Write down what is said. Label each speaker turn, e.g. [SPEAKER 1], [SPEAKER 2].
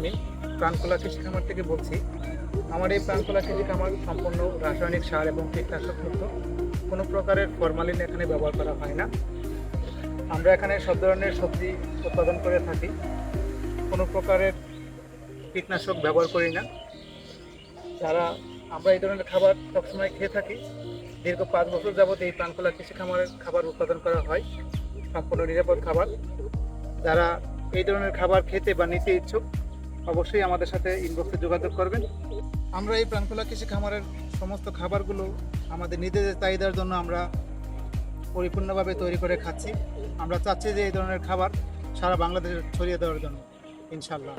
[SPEAKER 1] আমি প্রাণকলা কৃষি খামার থেকে বলছি। আমার এই প্রাণকলা কৃষি খামার সম্পূর্ণ রাসায়নিক সার এবং কীটনাশক মুক্ত, কোনো প্রকারের ফরমালিন এখানে ব্যবহার করা হয় না। আমরা এখানে সব ধরনের সবজি উৎপাদন করে থাকি, কোনো প্রকারের কীটনাশক ব্যবহার করি না। যারা আমরা এই ধরনের খাবার সবসময় খেয়ে থাকি, দীর্ঘ 5 বছর যাবৎ এই প্রাণকলা কৃষি খামারের খাবার উৎপাদন করা হয়, সম্পূর্ণ নিরাপদ খাবার। যারা এই ধরনের খাবার খেতে বা নিতে ইচ্ছুক অবশ্যই আমাদের সাথে ইনবক্সে যোগাযোগ করবেন। আমরা এই প্রাণকলা কৃষি খামারের সমস্ত খাবারগুলো আমাদের নিজেদের চাহিদার জন্য আমরা পরিপূর্ণভাবে তৈরি করে খাচ্ছি। আমরা চাচ্ছি যে এই ধরনের খাবার সারা বাংলাদেশে ছড়িয়ে দেওয়ার জন্য, ইনশাল্লাহ।